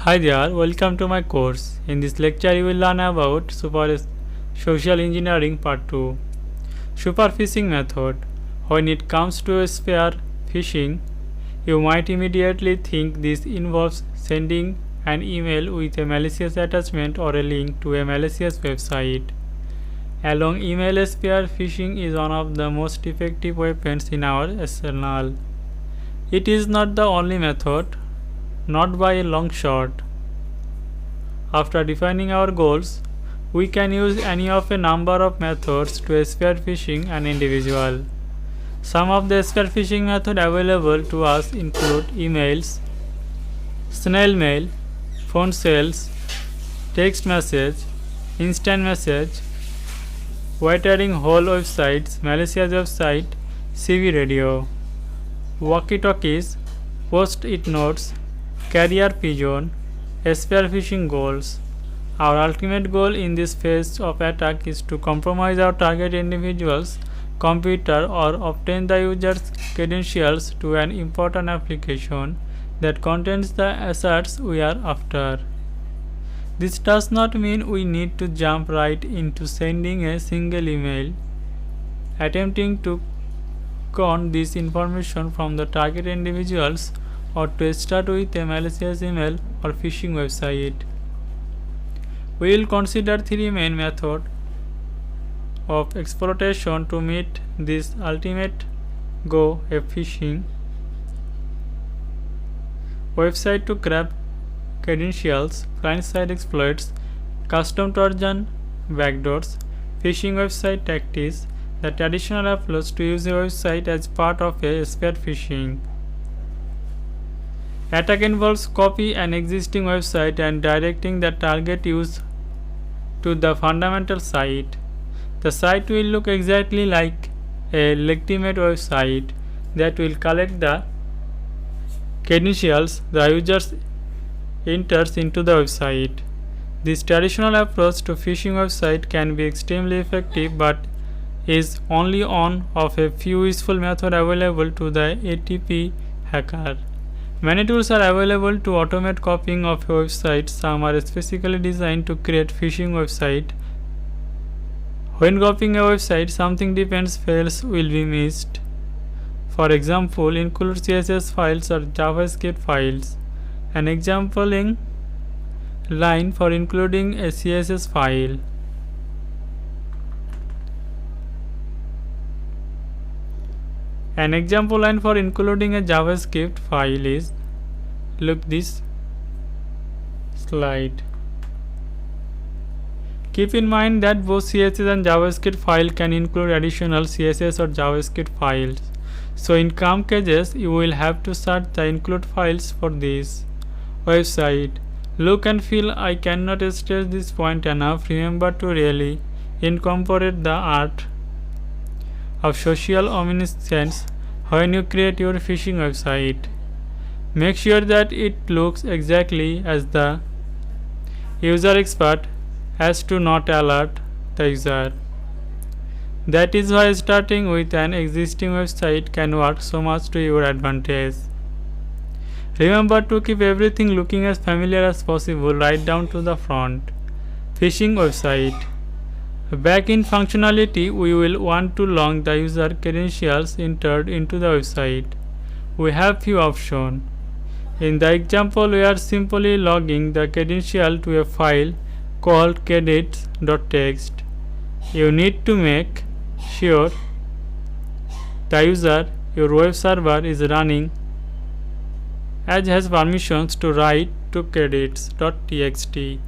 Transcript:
Hi there, welcome to my course. In this lecture, you will learn about social engineering part 2. Superfishing method. When it comes to spear phishing, you might immediately think this involves sending an email with a malicious attachment or a link to a malicious website. Along email spear phishing is one of the most effective weapons in our arsenal. It is not the only method, not by a long shot. After defining our goals, we can use any of a number of methods to spear phishing an individual. Some of the spear phishing methods available to us include emails, snail mail, phone sales, text message, instant message, whitening whole websites, malicious website, CV radio, walkie-talkies, post-it notes, carrier pigeon, spear phishing goals. Our ultimate goal in this phase of attack is to compromise our target individual's computer or obtain the user's credentials to an important application that contains the assets we are after. This does not mean we need to jump right into sending a single email. Attempting to con this information from the target individuals or to start with a malicious email or phishing website. We will consider three main methods of exploitation to meet this ultimate goal of phishing: website to grab credentials, client-side exploits, custom Trojan backdoors, phishing website tactics, the traditional approach to use a website as part of a spear phishing. Attack involves copy an existing website and directing the target use to the fundamental site. The site will look exactly like a legitimate website that will collect the credentials the user enters into the website. This traditional approach to phishing website can be extremely effective but is only one of a few useful methods available to the APT hacker. Many tools are available to automate copying of a website. Some are specifically designed to create phishing website. When copying a website, something depends files will be missed. For example, include CSS files or JavaScript files. An example line for including a CSS file. An example line for including a JavaScript file is, look this slide. Keep in mind that both CSS and JavaScript file can include additional CSS or JavaScript files. So in some cases, you will have to search the include files for this website. Look and feel. I cannot stress this point enough. Remember to really incorporate the art of social omniscience when you create your phishing website. Make sure that it looks exactly as the user expert as to not alert the user. That is why starting with an existing website can work so much to your advantage. Remember to keep everything looking as familiar as possible right down to the front. Phishing website. Back in functionality, we will want to log the user credentials entered into the website. We have few options. In the example, we are simply logging the credential to a file called credits.txt. You need to make sure the user, your web server, is running as has permissions to write to credits.txt.